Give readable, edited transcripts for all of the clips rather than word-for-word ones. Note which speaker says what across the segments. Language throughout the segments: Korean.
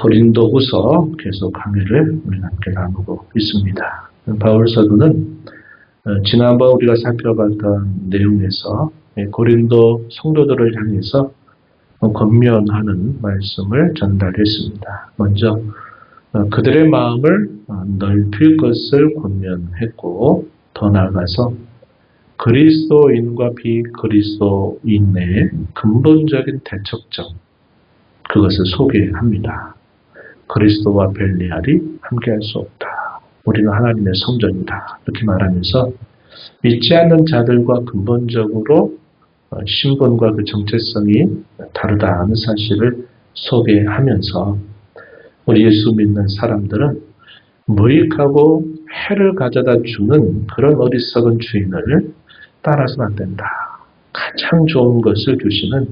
Speaker 1: 고린도후서 계속 강의를 우리가 함께 나누고 있습니다. 바울 사도는 지난번 우리가 살펴봤던 내용에서 고린도 성도들을 향해서 권면하는 말씀을 전달했습니다. 먼저 그들의 마음을 넓힐 것을 권면했고, 더 나아가서 그리스도인과 비그리스도인의 근본적인 대척점, 그것을 소개합니다. 그리스도와 벨리알이 함께할 수 없다. 우리는 하나님의 성전이다. 이렇게 말하면서 믿지 않는 자들과 근본적으로 신분과 그 정체성이 다르다는 사실을 소개하면서 우리 예수 믿는 사람들은 무익하고 해를 가져다 주는 그런 어리석은 주인을 따라서는 안 된다. 가장 좋은 것을 주시는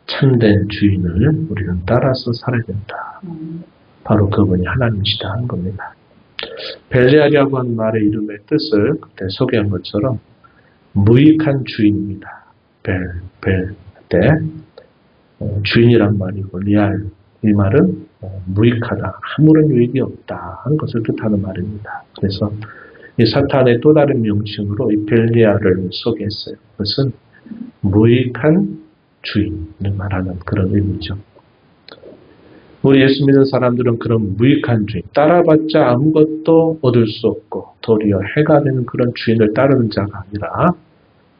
Speaker 1: 참된 주인을 우리는 따라서 살아야 된다. 바로 그분이 하나님이시다 하는 겁니다. 벨리알이라고 하는 말의 이름의 뜻을 그때 소개한 것처럼 무익한 주인입니다. 벨 때 주인이란 말이고, 리알 이 말은 무익하다, 아무런 유익이 없다 하는 것을 뜻하는 말입니다. 그래서 이 사탄의 또 다른 명칭으로 이 벨리알을 소개했어요. 그것은 무익한 주인을 말하는 그런 의미죠. 우리 예수 믿는 사람들은 그런 무익한 주인, 따라봤자 아무것도 얻을 수 없고 도리어 해가 되는 그런 주인을 따르는 자가 아니라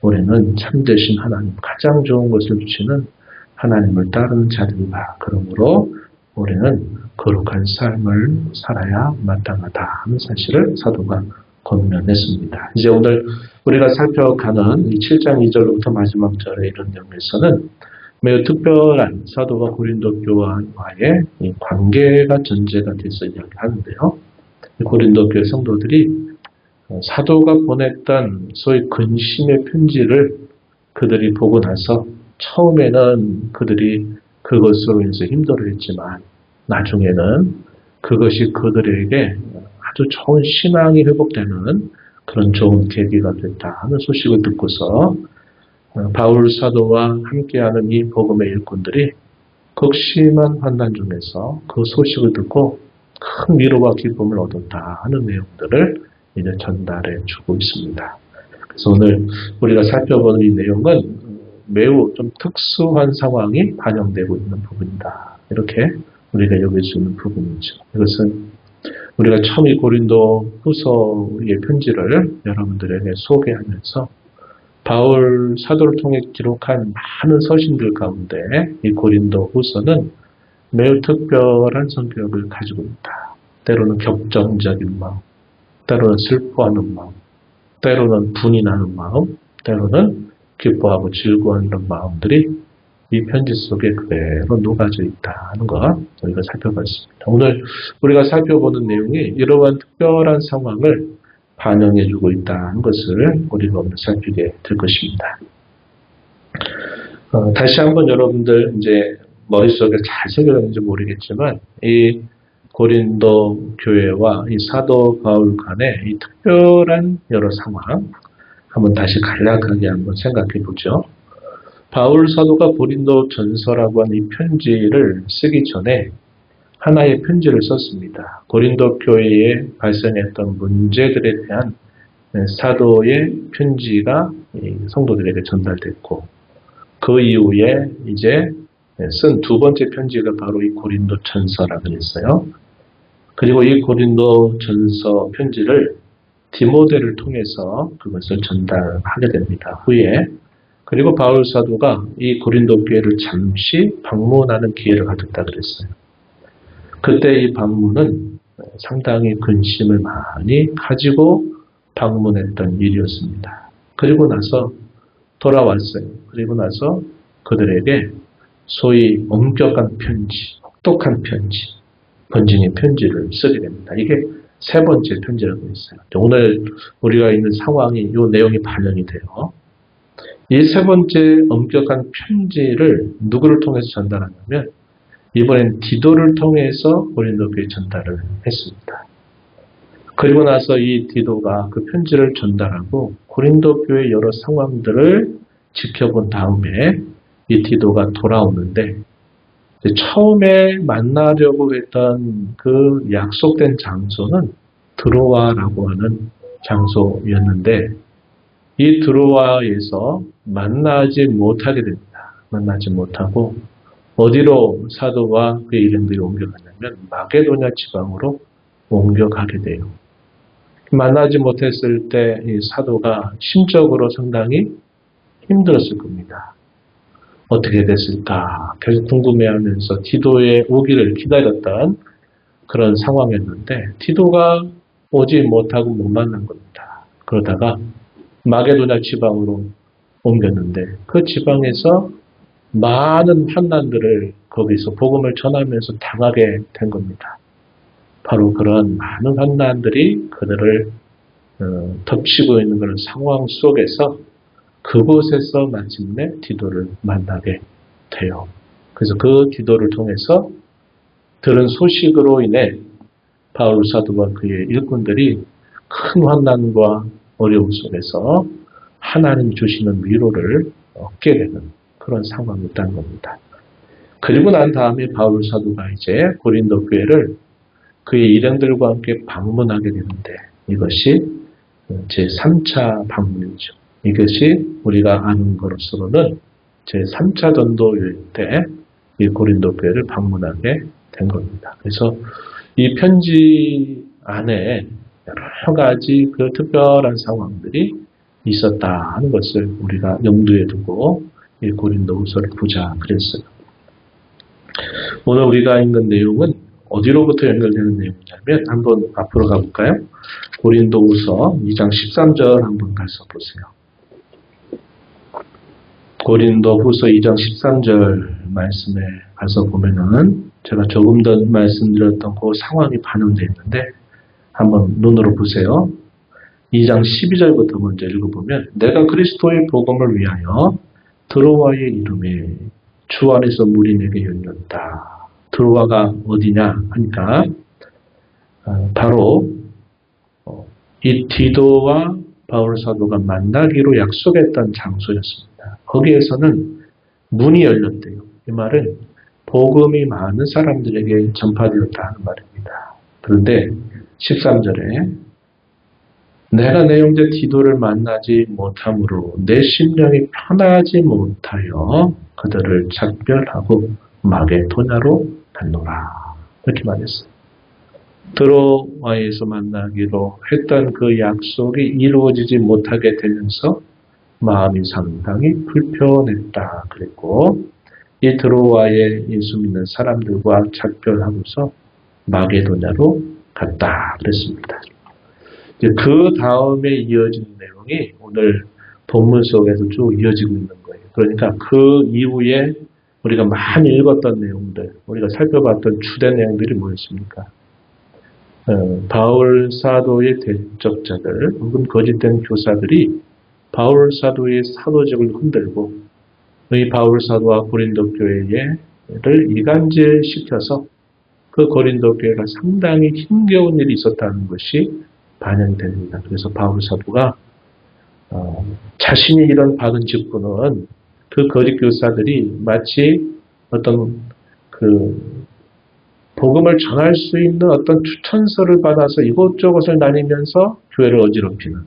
Speaker 1: 우리는 참되신 하나님, 가장 좋은 것을 주시는 하나님을 따르는 자들이다. 그러므로 우리는 거룩한 삶을 살아야 마땅하다 하는 사실을 사도가 권면했습니다. 이제 오늘 우리가 살펴가는 이 7장 2절부터 마지막 절에 이런 내용에서는 매우 특별한 사도가 고린도 교회와의 이 관계가 전제가 돼서 이야기하는데요. 고린도 교회 성도들이 사도가 보냈던 소위 근심의 편지를 그들이 보고 나서 처음에는 그들이 그것으로 인해서 힘들어했지만 나중에는 그것이 그들에게 아주 좋은 신앙이 회복되는 그런 좋은 계기가 됐다 하는 소식을 듣고서 바울 사도와 함께하는 이 복음의 일꾼들이 극심한 환난 중에서 그 소식을 듣고 큰 위로와 기쁨을 얻었다 하는 내용들을 이제 전달해 주고 있습니다. 그래서 오늘 우리가 살펴보는 이 내용은 매우 좀 특수한 상황이 반영되고 있는 부분이다. 이렇게 우리가 여길 수 있는 부분이죠. 이것은 우리가 처음 이 고린도 후서의 편지를 여러분들에게 소개하면서 바울 사도를 통해 기록한 많은 서신들 가운데 이 고린도 후서는 매우 특별한 성격을 가지고 있다. 때로는 격정적인 마음, 때로는 슬퍼하는 마음, 때로는 분이 나는 마음, 때로는 기뻐하고 즐거워하는 이런 마음들이 이 편지 속에 그대로 녹아져 있다는 것 우리가 살펴봤습니다. 오늘 우리가 살펴보는 내용이 이러한 특별한 상황을 반영해주고 있다는 것을 우리가 오늘 살피게 될 것입니다. 다시 한번 여러분들 이제 머릿속에 잘 새겨졌는지 모르겠지만 이 고린도 교회와 이 사도 바울 간의 이 특별한 여러 상황 한번 다시 간략하게 한번 생각해 보죠. 바울 사도가 고린도 전서라고 하는 이 편지를 쓰기 전에 하나의 편지를 썼습니다. 고린도 교회에 발생했던 문제들에 대한 사도의 편지가 성도들에게 전달됐고, 그 이후에 이제 쓴 두 번째 편지가 바로 이 고린도 전서라고 했어요. 그리고 이 고린도 전서 편지를 디모데를 통해서 그것을 전달하게 됩니다. 후에 그리고 바울 사도가 이 고린도 교회를 잠시 방문하는 기회를 가졌다 그랬어요. 그때 이 방문은 상당히 근심을 많이 가지고 방문했던 일이었습니다. 그리고 나서 돌아왔어요. 그리고 나서 그들에게 소위 엄격한 편지, 혹독한 편지, 번징의 편지를 쓰게 됩니다. 이게 세 번째 편지라고 했어요. 오늘 우리가 있는 상황이 이 내용이 반영이 돼요. 이 세 번째 엄격한 편지를 누구를 통해서 전달하냐면 이번엔 디도를 통해서 고린도 교회에 전달을 했습니다. 그리고 나서 이 디도가 그 편지를 전달하고 고린도 교회의 여러 상황들을 지켜본 다음에 이 디도가 돌아오는데 처음에 만나려고 했던 그 약속된 장소는 드로아라고 하는 장소였는데 이 드로아에서 만나지 못하게 됩니다. 만나지 못하고 어디로 사도와 그의 일행들이 옮겨가냐면 마게도냐 지방으로 옮겨가게 돼요. 만나지 못했을 때 이 사도가 심적으로 상당히 힘들었을 겁니다. 어떻게 됐을까 계속 궁금해하면서 디도의 오기를 기다렸던 그런 상황이었는데 디도가 오지 못하고 못 만난 겁니다. 그러다가 마게도냐 지방으로 옮겼는데 그 지방에서 많은 환난들을 거기서 복음을 전하면서 당하게 된 겁니다. 바로 그런 많은 환난들이 그들을 덮치고 있는 그런 상황 속에서 그곳에서 마침내 디도를 만나게 돼요. 그래서 그 디도를 통해서 들은 소식으로 인해 바울 사도와 그의 일꾼들이 큰 환난과 어려움 속에서 하나님 주시는 위로를 얻게 되는 그런 상황이었다는 겁니다. 그리고 난 다음에 바울 사도가 이제 고린도 교회를 그의 일행들과 함께 방문하게 되는데 이것이 제3차 방문이죠. 이것이 우리가 아는 것으로는 제3차 전도 여행 때 이 고린도 교회를 방문하게 된 겁니다. 그래서 이 편지 안에 여러 가지 그 특별한 상황들이 있었다 하는 것을 우리가 염두에 두고 이 고린도후서를 보자 그랬어요. 오늘 우리가 읽는 내용은 어디로부터 연결되는 내용이냐면 한번 앞으로 가볼까요? 고린도후서 2장 13절 한번 가서 보세요. 고린도후서 2장 13절 말씀에 가서 보면은 제가 조금 더 말씀드렸던 그 상황이 반영되어 있는데 한번 눈으로 보세요. 2장 12절부터 먼저 읽어보면 내가 그리스도의 복음을 위하여 드로아의 이름에 주 안에서 물이 내게 열렸다. 드로아가 어디냐 하니까 바로 이 디도와 바울 사도가 만나기로 약속했던 장소였습니다. 거기에서는 문이 열렸대요. 이 말은 복음이 많은 사람들에게 전파되었다는 말입니다. 그런데 13절에 내가 내 형제 디도를 만나지 못함으로 내 심령이 편하지 못하여 그들을 작별하고 마게도냐로 갔노라. 이렇게 말했어요. 드로아에서 만나기로 했던 그 약속이 이루어지지 못하게 되면서 마음이 상당히 불편했다 그랬고 이 드로아에 예수 믿는 사람들과 작별하고서 마게도냐로 갔다 그랬습니다. 그 다음에 이어지는 내용이 오늘 본문 속에서 쭉 이어지고 있는 거예요. 그러니까 그 이후에 우리가 많이 읽었던 내용들, 우리가 살펴봤던 주된 내용들이 뭐였습니까? 바울 사도의 대적자들 혹은 거짓된 교사들이 바울 사도의 사도직을 흔들고 이 바울 사도와 고린도 교회를 이간질시켜서 그 고린도 교회가 상당히 힘겨운 일이 있었다는 것이 반영이 됩니다. 그래서 바울 사도가 자신이 이런 박은 직분은 그 거짓 교사들이 마치 어떤 그 복음을 전할 수 있는 어떤 추천서를 받아서 이곳저곳을 다니면서 교회를 어지럽히는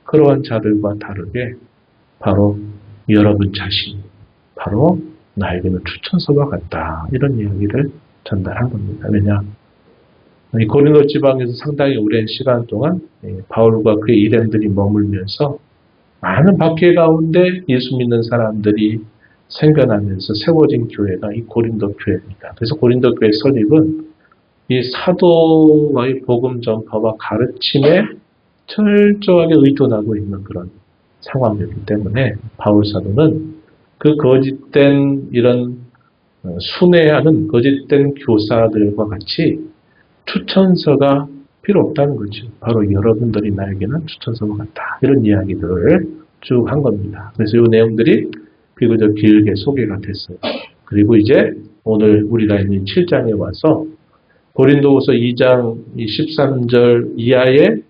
Speaker 1: 그러한 자들과 다르게 바로 여러분 자신이 바로 나에게는 추천서와 같다. 이런 이야기를 전달한 겁니다. 왜냐? 이 고린도 지방에서 상당히 오랜 시간 동안 바울과 그의 일행들이 머물면서 많은 박해 가운데 예수 믿는 사람들이 생겨나면서 세워진 교회가 이 고린도 교회입니다. 그래서 고린도 교회 설립은 이 사도와의 복음 전파와 가르침에 철저하게 의존하고 있는 그런 상황이기 때문에 바울 사도는 그 거짓된 이런 순회하는 거짓된 교사들과 같이 추천서가 필요 없다는 거죠. 바로 여러분들이 나에게는 추천서가 같다. 이런 이야기들을 쭉 한 겁니다. 그래서 이 내용들이 비교적 길게 소개가 됐어요. 그리고 이제 오늘 우리가 있는 7장에 와서 고린도후서 2장 13절 이하의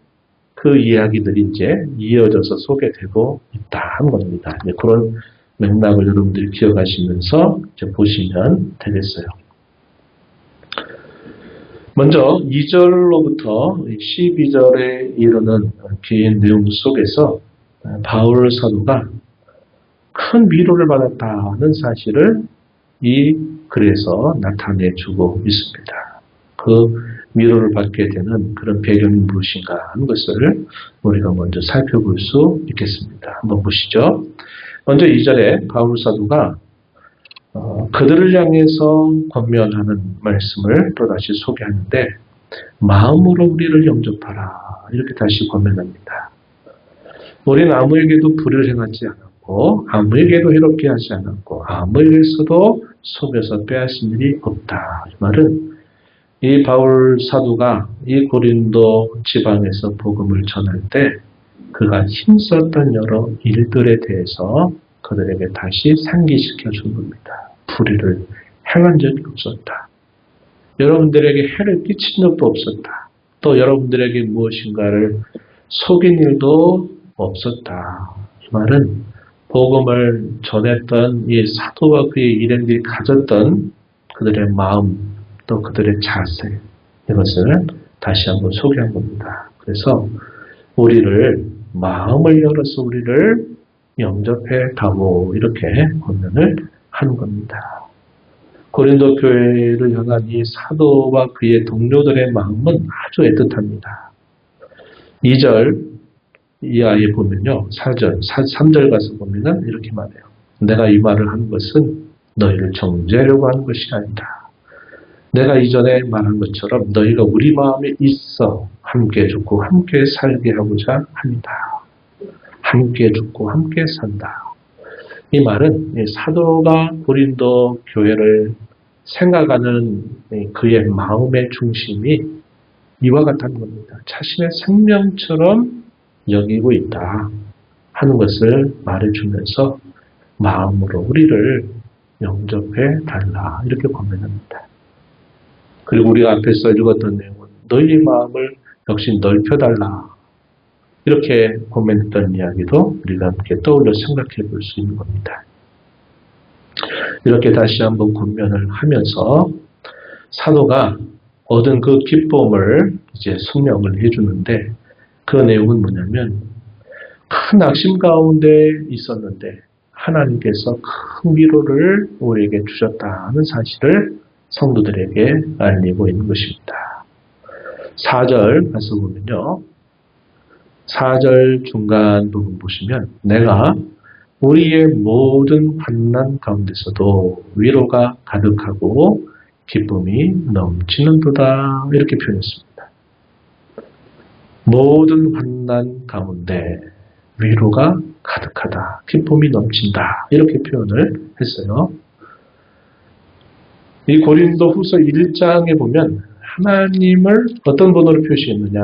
Speaker 1: 그 이야기들이 이제 이어져서 소개되고 있다 한 겁니다. 그런 맥락을 여러분들이 기억하시면서 이제 보시면 되겠어요. 먼저 2절로부터 12절에 이르는 긴 내용 속에서 바울 사도가 큰 위로를 받았다는 사실을 이 글에서 나타내주고 있습니다. 그 위로를 받게 되는 그런 배경이 무엇인가 하는 것을 우리가 먼저 살펴볼 수 있겠습니다. 한번 보시죠. 먼저 2절에 바울 사도가 그들을 향해서 권면하는 말씀을 또다시 소개하는데 마음으로 우리를 영접하라 이렇게 다시 권면합니다. 우리는 아무에게도 불의를 행하지 않았고 아무에게도 해롭게 하지 않았고 아무에게서도 속여서 빼앗은 일이 없다. 이 말은 이 바울 사도가 이 고린도 지방에서 복음을 전할 때 그가 힘썼던 여러 일들에 대해서 그들에게 다시 상기시켜 준 겁니다. 불의를 행한 적이 없었다. 여러분들에게 해를 끼친 적도 없었다. 또 여러분들에게 무엇인가를 속인 일도 없었다. 이 말은 복음을 전했던 이 사도와 그의 일행들이 가졌던 그들의 마음 또 그들의 자세 이것을 다시 한번 소개한 겁니다. 그래서 우리를 마음을 열어서 우리를 영접해 다오 이렇게 권면을 하는 겁니다. 고린도 교회를 향한 이 사도와 그의 동료들의 마음은 아주 애틋합니다. 2절 이하에 보면요. 3절 가서 보면은 이렇게 말해요. 내가 이 말을 하는 것은 너희를 정죄하려고 하는 것이 아니다. 내가 이전에 말한 것처럼 너희가 우리 마음에 있어 함께 죽고 함께 살게 하고자 합니다. 함께 죽고 함께 산다. 이 말은 사도가 고린도 교회를 생각하는 그의 마음의 중심이 이와 같다는 겁니다. 자신의 생명처럼 여기고 있다 하는 것을 말해주면서 마음으로 우리를 영접해 달라 이렇게 권면합니다. 그리고 우리가 앞에서 읽었던 내용은 너희 마음을 역시 넓혀달라 이렇게 권면했던 이야기도 우리가 함께 떠올려 생각해 볼 수 있는 겁니다. 이렇게 다시 한번 권면을 하면서 사도가 얻은 그 기쁨을 이제 설명을 해주는데 그 내용은 뭐냐면 큰 낙심 가운데 있었는데 하나님께서 큰 위로를 우리에게 주셨다는 사실을 성도들에게 알리고 있는 것입니다. 4절 가서 보면요. 4절 중간 부분 보시면 내가 우리의 모든 환난 가운데서도 위로가 가득하고 기쁨이 넘치는도다 이렇게 표현했습니다. 모든 환난 가운데 위로가 가득하다, 기쁨이 넘친다 이렇게 표현을 했어요. 이 고린도 후서 1장에 보면 하나님을 어떤 번호로 표시했느냐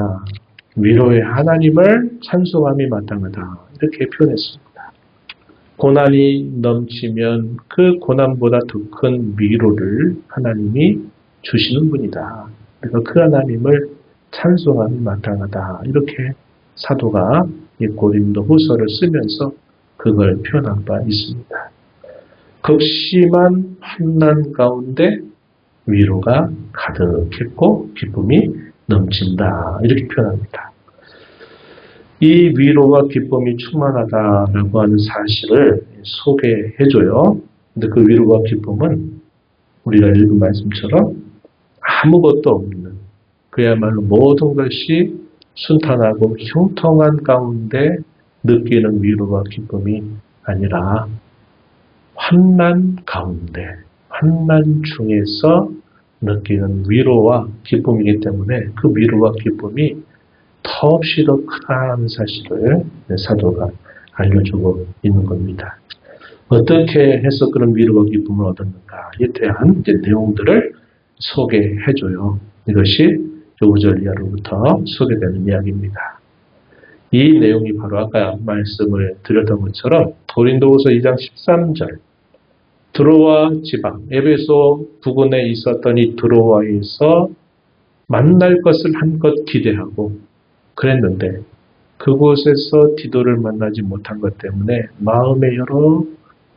Speaker 1: 위로의 하나님을 찬송함이 마땅하다 이렇게 표현했습니다. 고난이 넘치면 그 고난보다 더 큰 위로를 하나님이 주시는 분이다. 그래서 그 하나님을 찬송함이 마땅하다 이렇게 사도가 이 고린도 후서를 쓰면서 그걸 표현한 바 있습니다. 극심한 환난 가운데 위로가 가득했고 기쁨이 넘친다 이렇게 표현합니다. 이 위로와 기쁨이 충만하다라고 하는 사실을 소개해줘요. 근데 그 위로와 기쁨은 우리가 읽은 말씀처럼 아무것도 없는 그야말로 모든 것이 순탄하고 형통한 가운데 느끼는 위로와 기쁨이 아니라 환난 가운데, 환난 중에서 느끼는 위로와 기쁨이기 때문에 그 위로와 기쁨이 더없이 더 크다는 사실을 사도가 알려주고 있는 겁니다. 어떻게 해서 그런 위로와 기쁨을 얻었는가에 대한 내용들을 소개해줘요. 이것이 5절 이하로부터 소개되는 이야기입니다. 이 내용이 바로 아까 말씀을 드렸던 것처럼 고린도후서 2장 13절 드로아 지방, 에베소 부근에 있었던 이 드로아에서 만날 것을 한껏 기대하고 그랬는데 그곳에서 디도를 만나지 못한 것 때문에 마음에 여러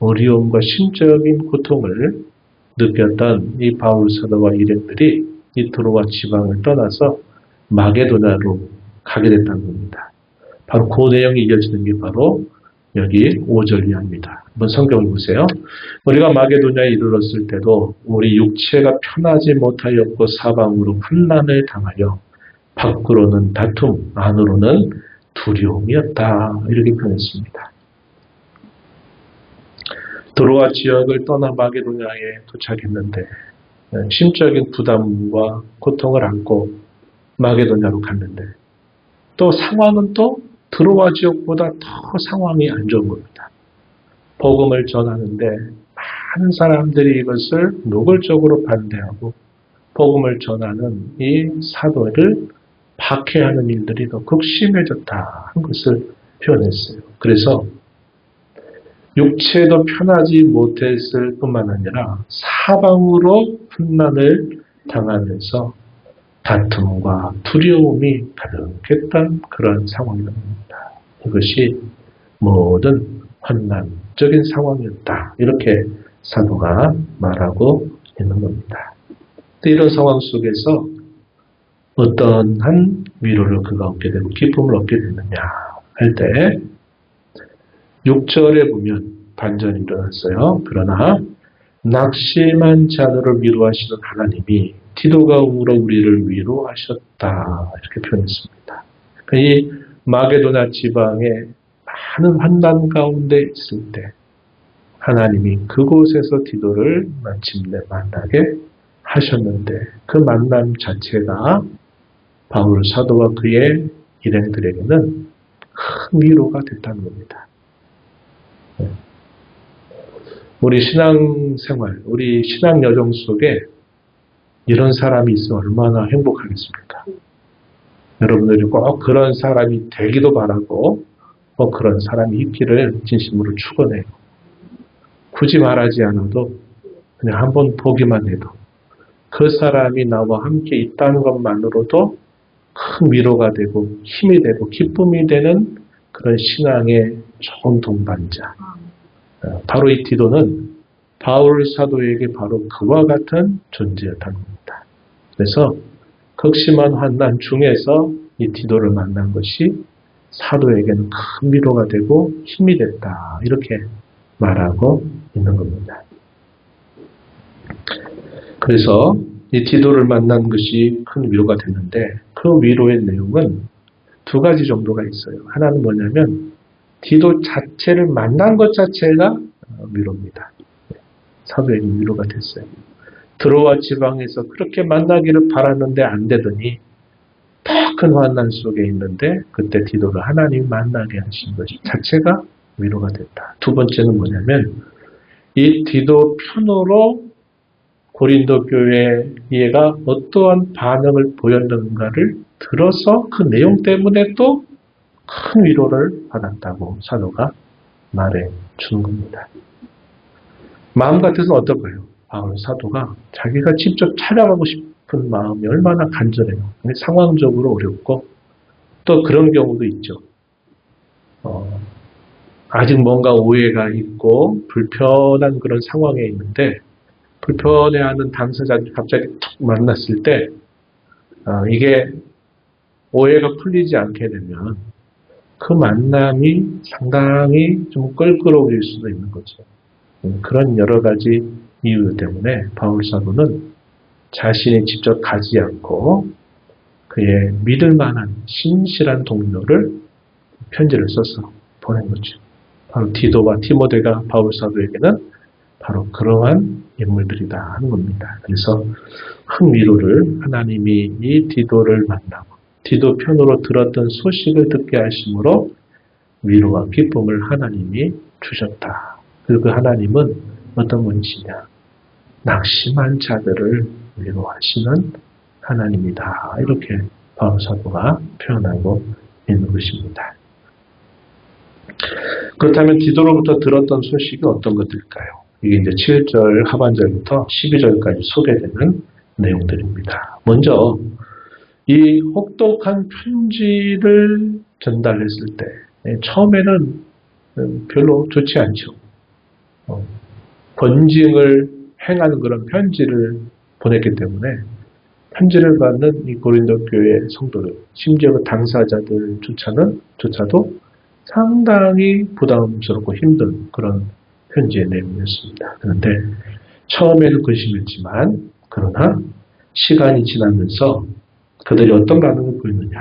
Speaker 1: 어려움과 심적인 고통을 느꼈던 이 바울 사도와 일행들이 이 트로아 지방을 떠나서 마게도냐로 가게 됐다는 겁니다. 바로 그 내용이 이어지는 게 바로 여기 5절 이하입니다. 한번 성경을 보세요. 우리가 마게도냐에 이르렀을 때도 우리 육체가 편하지 못하였고 사방으로 환난을 당하여 밖으로는 다툼, 안으로는 두려움이었다. 이렇게 표현했습니다. 드로아 지역을 떠나 마게도냐에 도착했는데 심적인 부담과 고통을 안고 마게도냐로 갔는데 또 상황은 또 드로아 지역보다 더 상황이 안 좋은 겁니다. 복음을 전하는데 많은 사람들이 이것을 노골적으로 반대하고 복음을 전하는 이 사도를 박해하는 일들이 더 극심해졌다 하는 것을 표현했어요. 그래서 육체도 편하지 못했을 뿐만 아니라 사방으로 환난을 당하면서 다툼과 두려움이 가득했던 그런 상황이었습니다. 이것이 모든 환난적인 상황이었다. 이렇게 사도가 말하고 있는 겁니다. 이런 상황 속에서 어떠한 위로를 그가 얻게 되고 기쁨을 얻게 되느냐 할 때 6절에 보면 반전이 일어났어요. 그러나 낙심한 자들을 위로하시는 하나님이 디도가 울어 우리를 위로하셨다. 이렇게 표현했습니다. 이 마게도냐 지방에 많은 환난 가운데 있을 때 하나님이 그곳에서 디도를 마침내 만나게 하셨는데 그 만남 자체가 바울 사도와 그의 일행들에게는 큰 위로가 됐다는 겁니다. 우리 신앙생활, 우리 신앙 여정 속에 이런 사람이 있으면 얼마나 행복하겠습니까? 여러분들이 꼭 그런 사람이 되기도 바라고 꼭 그런 사람이 있기를 진심으로 축원해요. 굳이 말하지 않아도 그냥 한번 보기만 해도 그 사람이 나와 함께 있다는 것만으로도 큰 위로가 되고 힘이 되고 기쁨이 되는 그런 신앙의 좋은 동반자. 바로 이 디도는 바울 사도에게 바로 그와 같은 존재였다는 겁니다. 그래서 극심한 환난 중에서 이 디도를 만난 것이 사도에게는 큰 위로가 되고 힘이 됐다. 이렇게 말하고 있는 겁니다. 그래서 이 디도를 만난 것이 큰 위로가 됐는데 그 위로의 내용은 두 가지 정도가 있어요. 하나는 뭐냐면 디도 자체를 만난 것 자체가 위로입니다. 사도에게 위로가 됐어요. 드로아 지방에서 그렇게 만나기를 바랐는데 안 되더니 더 큰 환난 속에 있는데 그때 디도를 하나님이 만나게 하신 것이 자체가 위로가 됐다. 두 번째는 뭐냐면 이 디도 편으로 고린도 교회가 어떠한 반응을 보였는가를 들어서 그 내용 때문에 또 큰 위로를 받았다고 사도가 말해 주는 겁니다. 마음 같아서는 어떨까요? 바울 사도가 자기가 직접 찾아가고 싶은 마음이 얼마나 간절해요. 상황적으로 어렵고 또 그런 경우도 있죠. 아직 뭔가 오해가 있고 불편한 그런 상황에 있는데 불편해하는 당사자를 갑자기 툭 만났을 때 이게 오해가 풀리지 않게 되면 그 만남이 상당히 좀 껄끄러울 수도 있는 거죠. 그런 여러 가지 이유 때문에 바울 사도는 자신이 직접 가지 않고 그의 믿을 만한 신실한 동료를 편지를 써서 보낸 거죠. 바로 디도와 디모데가 바울 사도에게는 바로 그러한 인물들이다 하는 겁니다. 그래서 큰 위로를 하나님이 이 디도를 만나고 디도 편으로 들었던 소식을 듣게 하심으로 위로와 기쁨을 하나님이 주셨다. 그리고 그 하나님은 어떤 분이시냐? 낙심한 자들을 위로하시는 하나님이다. 이렇게 바울 사도가 표현하고 있는 것입니다. 그렇다면 디도로부터 들었던 소식이 어떤 것들일까요? 이게 이제 7절 하반절부터 12절까지 소개되는 내용들입니다. 먼저 이 혹독한 편지를 전달했을 때 처음에는 별로 좋지 않죠. 권징을 행하는 그런 편지를 보냈기 때문에 편지를 받는 이 고린도 교회 성도들, 심지어 그 당사자들조차도 상당히 부담스럽고 힘든 그런 편지의 내용이었습니다. 그런데 처음에는 근심했지만 그러나 시간이 지나면서 그들이 어떤 반응을 보이느냐.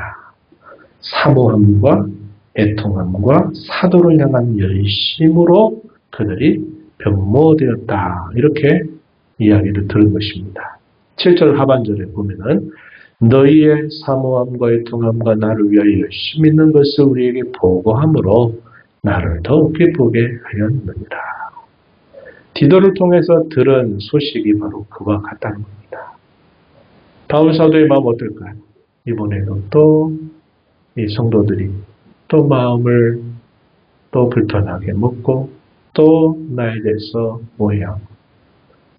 Speaker 1: 사모함과 애통함과 사도를 향한 열심으로 그들이 변모되었다. 이렇게 이야기를 들은 것입니다. 7절 하반절에 보면은 너희의 사모함과 애통함과 나를 위하여 열심히 있는 것을 우리에게 보고함으로 나를 더욱 기쁘게 하였느니라. 디도를 통해서 들은 소식이 바로 그와 같다는 겁니다. 바울 사도의 마음 어떨까요? 이번에도 또 이 성도들이 또 마음을 또 불편하게 먹고 또 나에 대해서 오해하고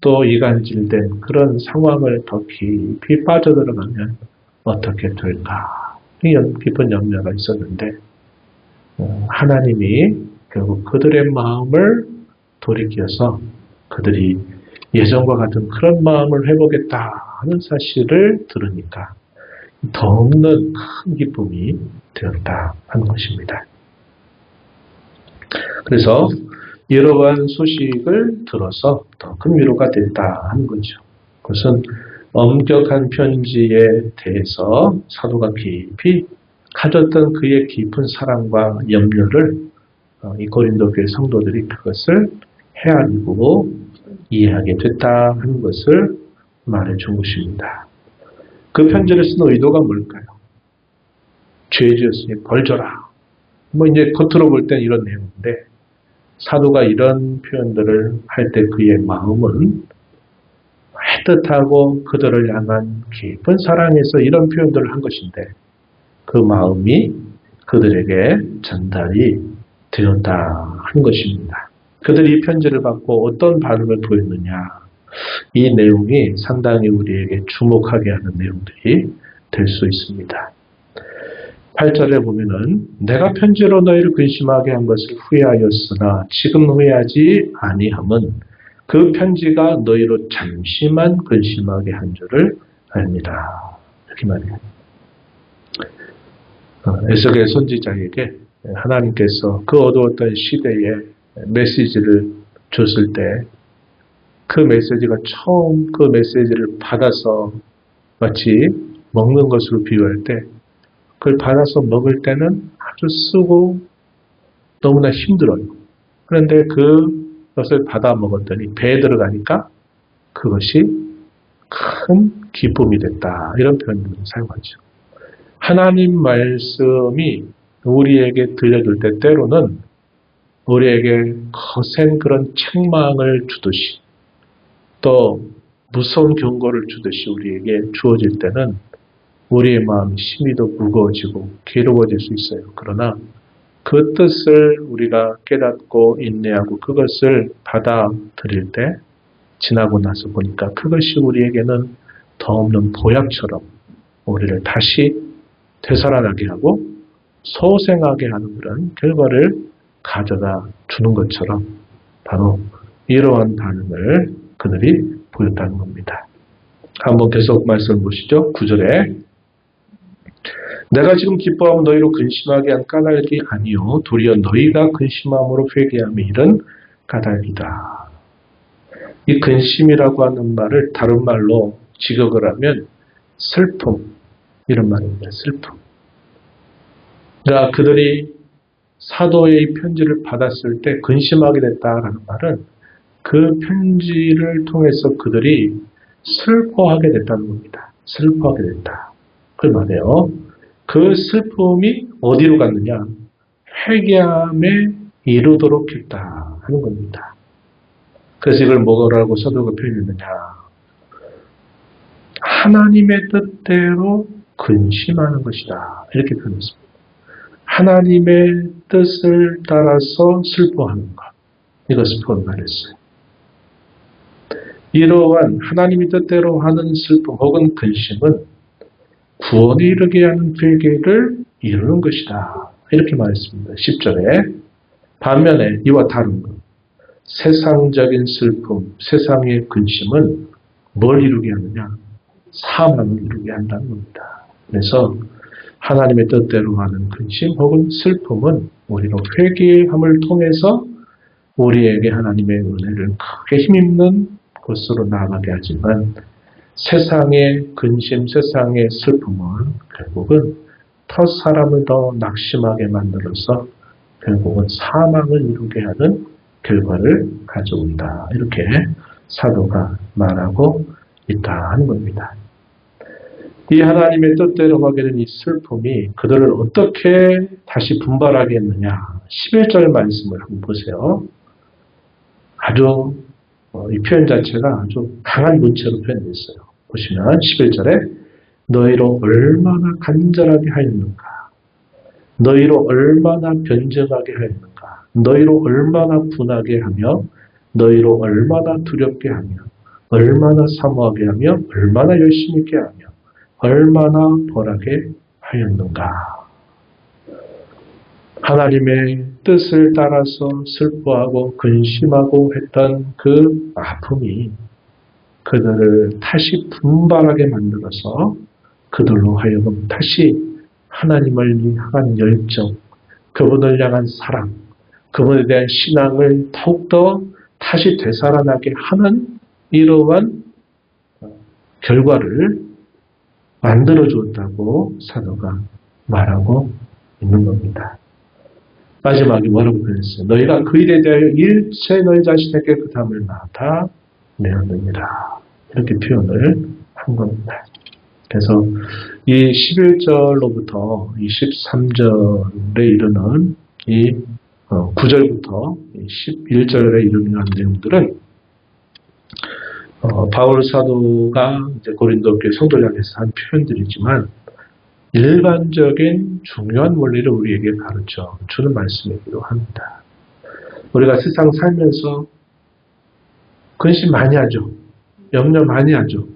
Speaker 1: 또 이간질된 그런 상황을 더 깊이 빠져들어가면 어떻게 될까? 이런 깊은 염려가 있었는데 하나님이 결국 그들의 마음을 돌이켜서 그들이 예전과 같은 그런 마음을 회복했다 하는 사실을 들으니까 더없는 큰 기쁨이 되었다 하는 것입니다. 그래서 이러한 소식을 들어서 더 큰 위로가 됐다 하는 거죠. 그것은 엄격한 편지에 대해서 사도가 깊이 가졌던 그의 깊은 사랑과 염려를 이 고린도 교회 성도들이 그것을 헤아리고 이해하게 됐다 하는 것을 말해준 것입니다. 그 편지를 쓴 의도가 뭘까요? 죄 지었으니 벌 줘라. 이제 겉으로 볼 땐 이런 내용인데 사도가 이런 표현들을 할 때 그의 마음은 애틋하고 그들을 향한 깊은 사랑에서 이런 표현들을 한 것인데 그 마음이 그들에게 전달이 되었다 한 것입니다. 그들이 이 편지를 받고 어떤 반응을 보였느냐. 이 내용이 상당히 우리에게 주목하게 하는 내용들이 될 수 있습니다. 8절에 보면은 내가 편지로 너희를 근심하게 한 것을 후회하였으나 지금 후회하지 아니함은 그 편지가 너희로 잠시만 근심하게 한 줄을 압니다. 이렇게 말해요. 에스겔 선지자에게 하나님께서 그 어두웠던 시대에 메시지를 줬을 때 그 메시지가 처음 그 메시지를 받아서 마치 먹는 것으로 비유할 때 그걸 받아서 먹을 때는 아주 쓰고 너무나 힘들어요. 그런데 그것을 받아 먹었더니 배에 들어가니까 그것이 큰 기쁨이 됐다. 이런 표현을 사용하죠. 하나님 말씀이 우리에게 들려줄 때 때로는 우리에게 거센 그런 책망을 주듯이 또 무서운 경고를 주듯이 우리에게 주어질 때는 우리의 마음이 심히 더 무거워지고 괴로워질 수 있어요. 그러나 그 뜻을 우리가 깨닫고 인내하고 그것을 받아들일 때 지나고 나서 보니까 그것이 우리에게는 더 없는 보약처럼 우리를 다시 되살아나게 하고 소생하게 하는 그런 결과를 가져다 주는 것처럼 바로 이러한 반응을 그들이 보였다는 겁니다. 한번 계속 말씀을 보시죠. 9절에 내가 지금 기뻐하고 너희로 근심하게 한 까닭이 아니요 도리어 너희가 근심함으로 회개함이 이런 까닭이다. 이 근심이라고 하는 말을 다른 말로 직역을 하면 슬픔 이런 말입니다. 슬픔. 그러니까 그들이 사도의 편지를 받았을 때 근심하게 됐다라는 말은 그 편지를 통해서 그들이 슬퍼하게 됐다는 겁니다. 슬퍼하게 됐다. 그 말이에요. 그 슬픔이 어디로 갔느냐? 회개함에 이르도록 했다 하는 겁니다. 그래서 이걸 뭐라고 사도가 표현했느냐? 하나님의 뜻대로 근심하는 것이다. 이렇게 표현했습니다. 하나님의 뜻을 따라서 슬퍼하는 것. 이것을 표현했어요. 이러한 하나님의 뜻대로 하는 슬픔 혹은 근심은 구원에 이르게 하는 회개를 이루는 것이다. 이렇게 말했습니다. 10절에 반면에 이와 다른 것. 세상적인 슬픔, 세상의 근심은 뭘 이루게 하느냐? 사망을 이루게 한다는 겁니다. 그래서 하나님의 뜻대로 하는 근심 혹은 슬픔은 우리로 회개함을 통해서 우리에게 하나님의 은혜를 크게 힘입는 곳으로 나아가게 하지만 세상의 근심, 세상의 슬픔은 결국은 더 사람을 더 낙심하게 만들어서 결국은 사망을 이루게 하는 결과를 가져온다. 이렇게 사도가 말하고 있다 하는 겁니다. 이 하나님의 뜻대로 하게 된 이 슬픔이 그들을 어떻게 다시 분발하게 했느냐. 11절 말씀을 한번 보세요. 아주 이 표현 자체가 아주 강한 문체로 표현되어 있어요. 보시면 11절에 너희로 얼마나 간절하게 하였는가. 너희로 얼마나 변증하게 하였는가. 너희로 얼마나 분하게 하며 너희로 얼마나 두렵게 하며 얼마나 사모하게 하며 얼마나 열심히 있게 하며 얼마나 벌하게 하였는가. 하나님의 뜻을 따라서 슬퍼하고 근심하고 했던 그 아픔이 그들을 다시 분발하게 만들어서 그들로 하여금 다시 하나님을 향한 열정, 그분을 향한 사랑, 그분에 대한 신앙을 더욱더 다시 되살아나게 하는 이러한 결과를 만들어 주었다고 사도가 말하고 있는 겁니다. 마지막에 뭐라고 표현했어요? 너희가 그 일에 대하여 일체 너희 자신에게 그 담을 다 내었느니라. 이렇게 표현을 한 겁니다. 그래서 이 11절로부터 23절에 이르는 이 9절부터 11절에 이르는 내용들은 바울 사도가 이제 고린도 교회 성도를 향해서 한 표현들이지만 일반적인 중요한 원리를 우리에게 가르쳐 주는 말씀이기도 합니다. 우리가 세상 살면서 근심 많이 하죠. 염려 많이 하죠.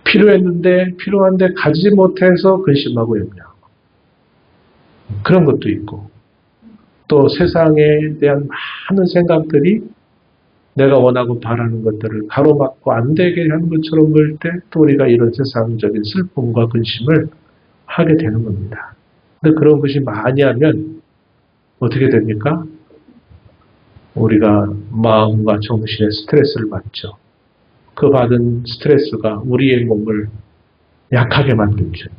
Speaker 1: 필요한데 가지지 못해서 근심하고 염려하고 그런 것도 있고 또 세상에 대한 많은 생각들이 내가 원하고 바라는 것들을 가로막고 안 되게 하는 것처럼 보일 때 또 우리가 이런 세상적인 슬픔과 근심을 하게 되는 겁니다. 근데 그런 것이 많이 하면 어떻게 됩니까? 우리가 마음과 정신에 스트레스를 받죠. 그 받은 스트레스가 우리의 몸을 약하게 만들죠.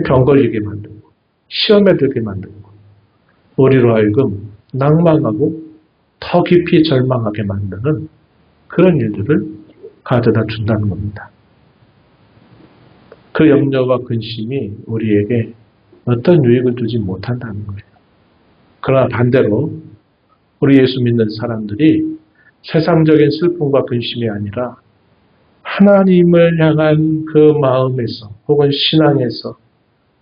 Speaker 1: 병 걸리게 만들고 시험에 들게 만들고 우리로 하여금 낭망하고 더 깊이 절망하게 만드는 그런 일들을 가져다 준다는 겁니다. 그 염려와 근심이 우리에게 어떤 유익을 주지 못한다는 거예요. 그러나 반대로 우리 예수 믿는 사람들이 세상적인 슬픔과 근심이 아니라 하나님을 향한 그 마음에서 혹은 신앙에서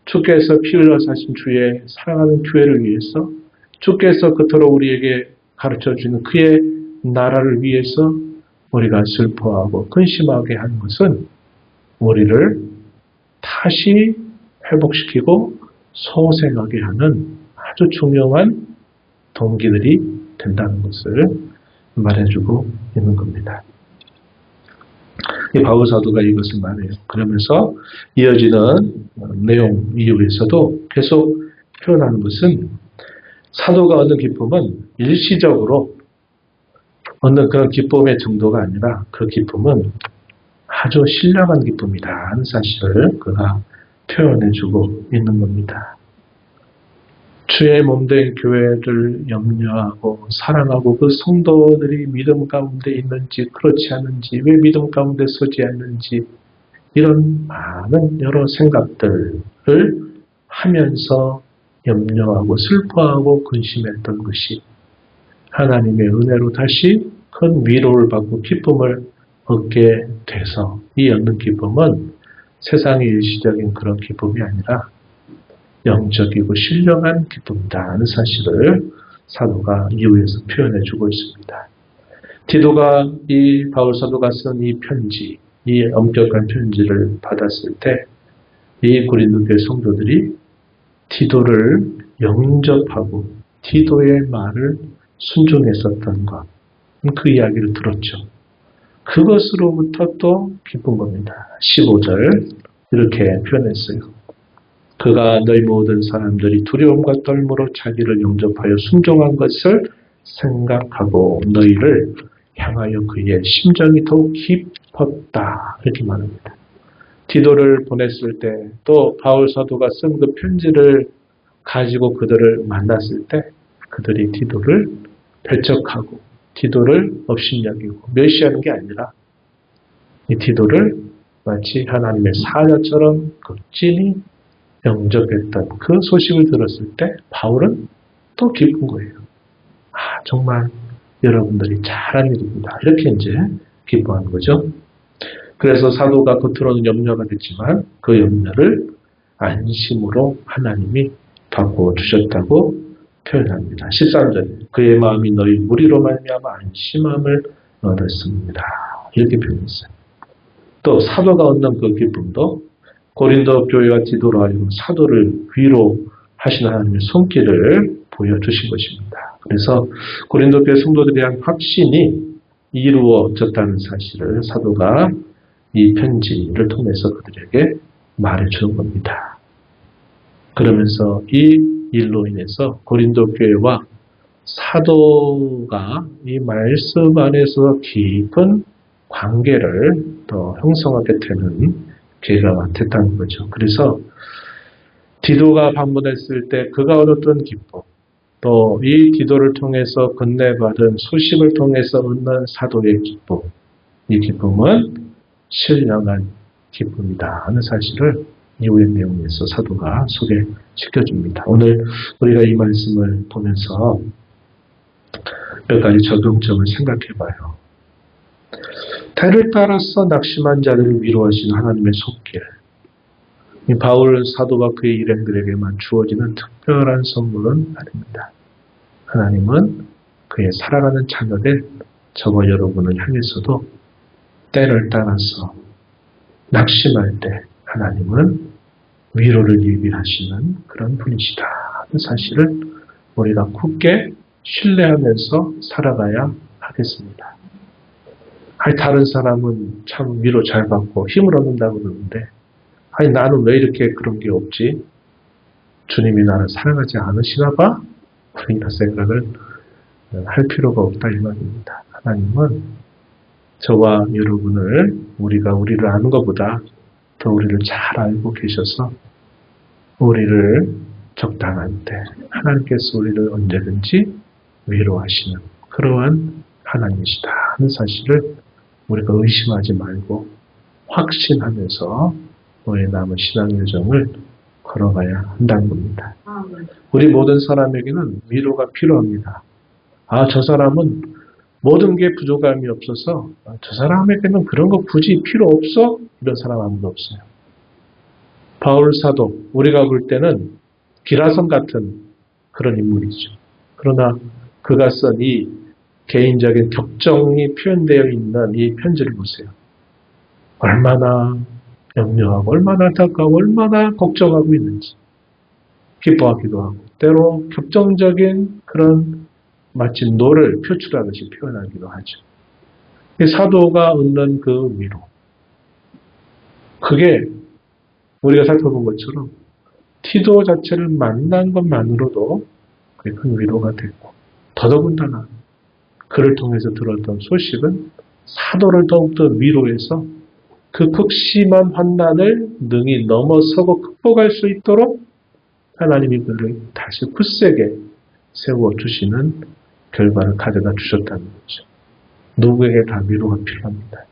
Speaker 1: 주께서 피 흘려 사신 주의 사랑하는 교회를 위해서 주께서 그토록 우리에게 가르쳐 주는 그의 나라를 위해서 우리가 슬퍼하고 근심하게 하는 것은 우리를 다시 회복시키고 소생하게 하는 아주 중요한 동기들이 된다는 것을 말해주고 있는 겁니다. 이 바울 사도가 이것을 말해요. 그러면서 이어지는 내용 이후에서도 계속 표현하는 것은 사도가 얻는 기쁨은 일시적으로 얻는 그런 기쁨의 정도가 아니라 그 기쁨은 아주 신령한 기쁨이다 하는 사실을 그가 표현해주고 있는 겁니다. 주의 몸된 교회를 염려하고 사랑하고 그 성도들이 믿음 가운데 있는지 그렇지 않은지 왜 믿음 가운데 서지 않는지 이런 많은 여러 생각들을 하면서 염려하고 슬퍼하고 근심했던 것이 하나님의 은혜로 다시 큰 위로를 받고 기쁨을 얻게 돼서 이 얻는 기쁨은 세상의 일시적인 그런 기쁨이 아니라 영적이고 신령한 기쁨이다 하는 사실을 사도가 이후에서 표현해주고 있습니다. 디도가 이 바울 사도가 쓴 이 편지, 이 엄격한 편지를 받았을 때 이 고린도 교회 성도들이 디도를 영접하고 디도의 말을 순종했었던 것, 그 이야기를 들었죠. 그것으로부터 또 기쁜 겁니다. 15절 이렇게 표현했어요. 그가 너희 모든 사람들이 두려움과 떨므로 자기를 영접하여 순종한 것을 생각하고 너희를 향하여 그의 심정이 더욱 깊었다. 이렇게 말합니다. 디도를 보냈을 때 또 바울 사도가 쓴 그 편지를 가지고 그들을 만났을 때 그들이 디도를 배척하고 디도를 업신여기고 멸시하는 게 아니라 이 디도를 마치 하나님의 사자처럼 극진히 영접했던 그 소식을 들었을 때 바울은 또 기쁜 거예요. 아, 정말 여러분들이 잘한 일입니다. 이렇게 이제 기뻐하는 거죠. 그래서 사도가 겉으로는 염려가 됐지만 그 염려를 안심으로 하나님이 바꿔주셨다고 표현합니다. 13절 그의 마음이 너희 무리로 말미암아 안심함을 얻었습니다. 이렇게 표현했어요. 또 사도가 얻는 그 기쁨도 고린도 교회와 디도로 하여금 사도를 위로하시는 하나님의 손길을 보여주신 것입니다. 그래서 고린도 교회 성도들에 대한 확신이 이루어졌다는 사실을 사도가 이 편지를 통해서 그들에게 말해주는 겁니다. 그러면서 이 일로 인해서 고린도 교회와 사도가 이 말씀 안에서 깊은 관계를 더 형성하게 되는 계기가 됐다는 거죠. 그래서 디도가 방문했을 때 그가 얻었던 기쁨, 또 이 디도를 통해서 건네받은 소식을 통해서 얻는 사도의 기쁨, 이 기쁨은 신령한 기쁨이다 하는 사실을 이후의 내용에서 사도가 소개시켜줍니다. 오늘 우리가 이 말씀을 보면서 몇 가지 적용점을 생각해봐요. 때를 따라서 낙심한 자들을 위로하시는 하나님의 손길. 이 바울 사도와 그의 일행들에게만 주어지는 특별한 선물은 아닙니다. 하나님은 그의 살아가는 자녀들, 저와 여러분을 향해서도 때를 따라서 낙심할 때 하나님은 위로를 예비하시는 그런 분이시다 하는 사실을 우리가 굳게 신뢰하면서 살아가야 하겠습니다. 아니, 다른 사람은 참 위로 잘 받고 힘을 얻는다고 그러는데 아니 나는 왜 이렇게 그런 게 없지? 주님이 나를 사랑하지 않으시나 봐? 이런 생각을 할 필요가 없다 이 말입니다. 하나님은 저와 여러분을 우리가 우리를 아는 것보다 더 우리를 잘 알고 계셔서 우리를 적당한 때 하나님께서 우리를 언제든지 위로하시는 그러한 하나님이시다 하는 사실을 우리가 의심하지 말고 확신하면서 우리의 남은 신앙 여정을 걸어가야 한다는 겁니다. 우리 모든 사람에게는 위로가 필요합니다. 아, 저 사람은 모든 게 부족함이 없어서 저 사람에게는 그런 거 굳이 필요 없어? 이런 사람 아무도 없어요. 바울 사도, 우리가 볼 때는 기라성 같은 그런 인물이죠. 그러나 그가 쓴 이 개인적인 격정이 표현되어 있는 이 편지를 보세요. 얼마나 염려하고 얼마나 안타까워 얼마나 걱정하고 있는지 기뻐하기도 하고 때로 격정적인 그런 마치 노를 표출하듯이 표현하기도 하죠. 사도가 얻는 그 위로 그게 우리가 살펴본 것처럼 디도 자체를 만난 것만으로도 그게 큰 위로가 됐고 더더군다나 그를 통해서 들었던 소식은 사도를 더욱더 위로해서 그 극심한 환난을 능히 넘어서고 극복할 수 있도록 하나님이 그를 다시 굳세게 세워주시는 결과를 가져다 주셨다는 거죠. 누구에게 다 위로가 필요합니다.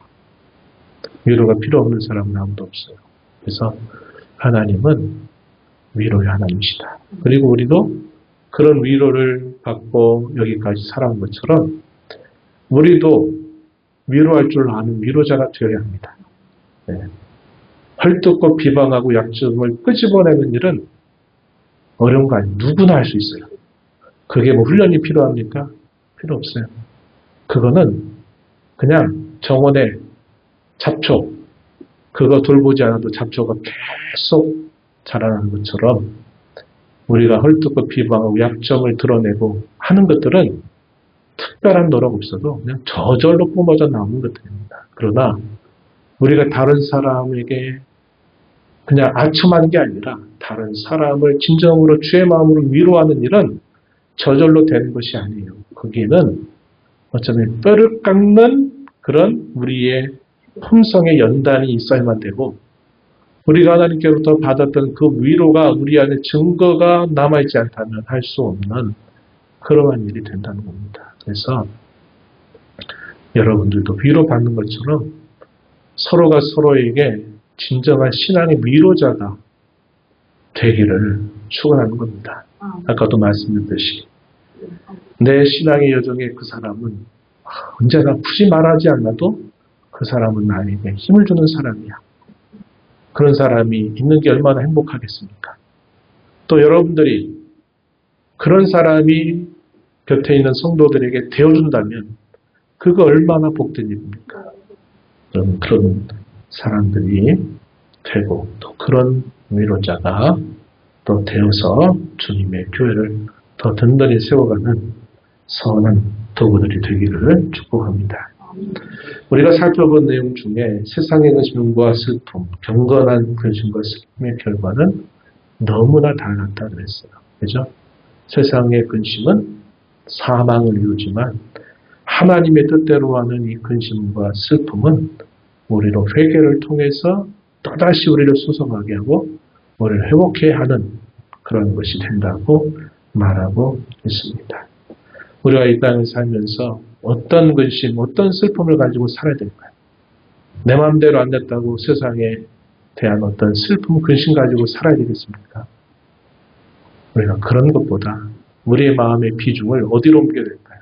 Speaker 1: 위로가 필요 없는 사람은 아무도 없어요. 그래서 하나님은 위로의 하나님이시다. 그리고 우리도 그런 위로를 받고 여기까지 살아온 것처럼 우리도 위로할 줄 아는 위로자가 되어야 합니다. 네. 헐뜯고 비방하고 약점을 끄집어내는 일은 어려운 거 아니에요. 누구나 할 수 있어요. 그게 뭐 훈련이 필요합니까? 필요 없어요. 그거는 그냥 정원의 잡초, 그거 돌보지 않아도 잡초가 계속 자라나는 것처럼 우리가 헐뜯고 비방하고 약점을 드러내고 하는 것들은 특별한 노력 없어도 그냥 저절로 뿜어져 나오는 것들입니다. 그러나 우리가 다른 사람에게 그냥 아첨하는 게 아니라 다른 사람을 진정으로 주의 마음으로 위로하는 일은 저절로 되는 것이 아니에요. 거기에는 어쩌면 뼈를 깎는 그런 우리의 품성의 연단이 있어야만 되고, 우리가 하나님께로부터 받았던 그 위로가 우리 안에 증거가 남아있지 않다면 할 수 없는 그러한 일이 된다는 겁니다. 그래서 여러분들도 위로받는 것처럼 서로가 서로에게 진정한 신앙의 위로자가 되기를 축원하는 겁니다. 아까도 말씀드렸듯이 내 신앙의 여정에 그 사람은 언제나 굳이 말하지 않아도 그 사람은 나에게 힘을 주는 사람이야. 그런 사람이 있는 게 얼마나 행복하겠습니까? 또 여러분들이 그런 사람이 곁에 있는 성도들에게 되어준다면 그거 얼마나 복된 일입니까? 그런 사람들이 되고 또 그런 위로자가 또 되어서 주님의 교회를 더 든든히 세워가는 선한 도구들이 되기를 축복합니다. 우리가 살펴본 내용 중에 세상의 근심과 슬픔, 경건한 근심과 슬픔의 결과는 너무나 달랐다 그랬어요. 그죠? 세상의 근심은 사망을 이루지만 하나님의 뜻대로 하는 이 근심과 슬픔은 우리로 회개를 통해서 또다시 우리를 수성하게 하고 우리를 회복해야 하는 그런 것이 된다고 말하고 있습니다. 우리가 이 땅을 살면서 어떤 근심, 어떤 슬픔을 가지고 살아야 될까요? 내 마음대로 안 됐다고 세상에 대한 어떤 슬픔, 근심 가지고 살아야 되겠습니까? 우리가 그런 것보다 우리의 마음의 비중을 어디로 옮겨야 될까요?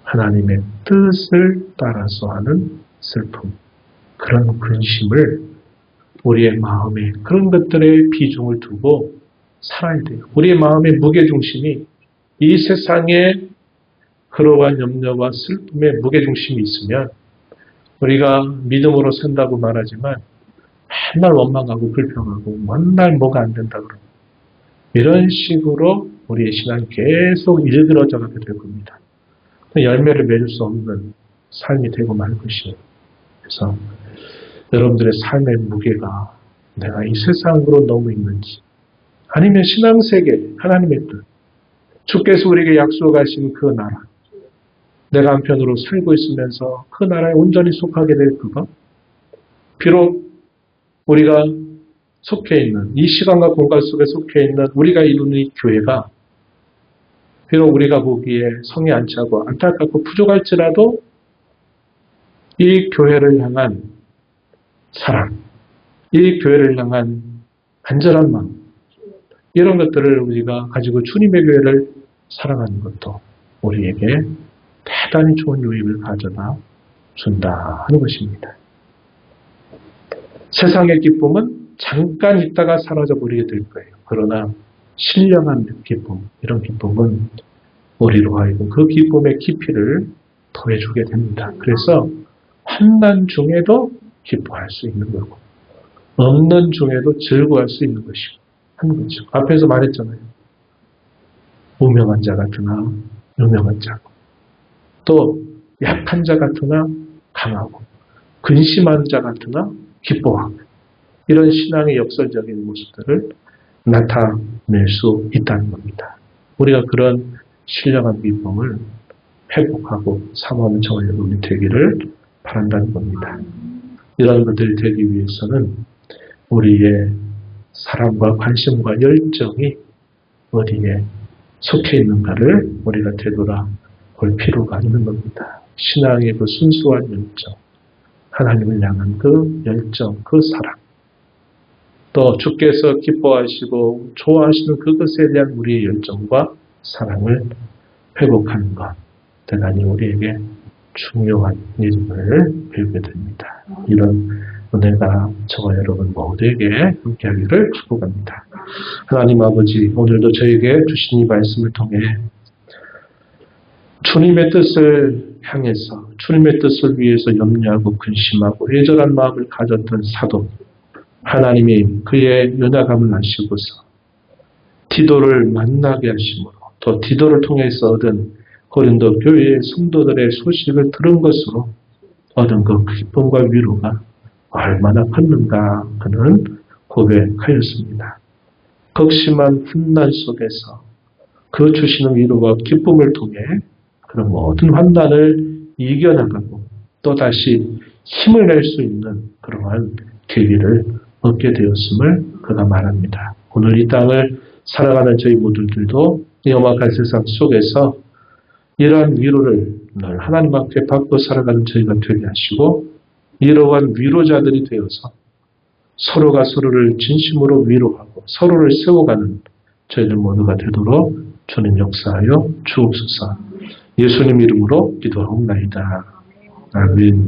Speaker 1: 하나님의 뜻을 따라서 하는 슬픔, 그런 근심을 우리의 마음에 그런 것들의 비중을 두고 살아야 돼요. 우리의 마음의 무게중심이 이 세상에 그러한 염려와 슬픔의 무게중심이 있으면 우리가 믿음으로 산다고 말하지만 맨날 원망하고 불평하고 맨날 뭐가 안 된다 그러고 이런 식으로 우리의 신앙이 계속 일그러져 가게 될 겁니다. 열매를 맺을 수 없는 삶이 되고 말 것이에요. 그래서 여러분들의 삶의 무게가 내가 이 세상으로 너무 있는지 아니면 신앙세계, 하나님의 뜻, 주께서 우리에게 약속하신 그 나라, 내가 한편으로 살고 있으면서 그 나라에 온전히 속하게 될 그것, 비록 우리가 속해 있는 이 시간과 공간 속에 속해 있는 우리가 이루는 이 교회가 비록 우리가 보기에 성이 안 차고 안타깝고 부족할지라도 이 교회를 향한 사랑, 이 교회를 향한 간절한 마음, 이런 것들을 우리가 가지고 주님의 교회를 살아가는 것도 우리에게 대단히 좋은 유익을 가져다 준다 하는 것입니다. 세상의 기쁨은 잠깐 있다가 사라져 버리게 될 거예요. 그러나 신령한 기쁨, 이런 기쁨은 우리로 하여금 그 기쁨의 깊이를 더해주게 됩니다. 그래서 환난 중에도 기뻐할 수 있는 거고 없는 중에도 즐거워할 수 있는 것이고 하는 거죠. 앞에서 말했잖아요. 무명한 자 같으나 유명한 자고 또 약한 자 같으나 강하고 근심한 자 같으나 기뻐하고 이런 신앙의 역설적인 모습들을 나타낼 수 있다는 겁니다. 우리가 그런 신령한 기쁨을 회복하고 사모하는 저와 여러분이 되기를 바란다는 겁니다. 이런 것들이 되기 위해서는 우리의 사랑과 관심과 열정이 어디에 속해 있는가를 우리가 되돌아 볼 필요가 있는 겁니다. 신앙의 그 순수한 열정, 하나님을 향한 그 열정, 그 사랑, 또 주께서 기뻐하시고 좋아하시는 그것에 대한 우리의 열정과 사랑을 회복하는 것, 대단히 우리에게 중요한 일임을 배우게 됩니다. 이런 은혜가 저와 여러분 모두에게 함께하기를 축복합니다. 하나님 아버지, 오늘도 저에게 주신 이 말씀을 통해 주님의 뜻을 향해서 주님의 뜻을 위해서 염려하고 근심하고 애절한 마음을 가졌던 사도 하나님이 그의 연약함을 아시고서 디도를 만나게 하심으로 또 디도를 통해서 얻은 고린도 교회의 성도들의 소식을 들은 것으로 얻은 그 기쁨과 위로가 얼마나 컸는가 그는 고백하였습니다. 극심한 환난 속에서 그 주시는 위로와 기쁨을 통해 그런 모든 환난을 이겨나가고 또다시 힘을 낼 수 있는 그러한 계기를 얻게 되었음을 그가 말합니다. 오늘 이 땅을 살아가는 저희 모두들도 이 험악한 세상 속에서 이러한 위로를 늘 하나님 앞에 받고 살아가는 저희가 되게 하시고 이러한 위로자들이 되어서 서로가 서로를 진심으로 위로하고 서로를 세워가는 저희들 모두가 되도록 주님 역사하여 주옵소서. 예수님 이름으로 기도하옵나이다. 아멘.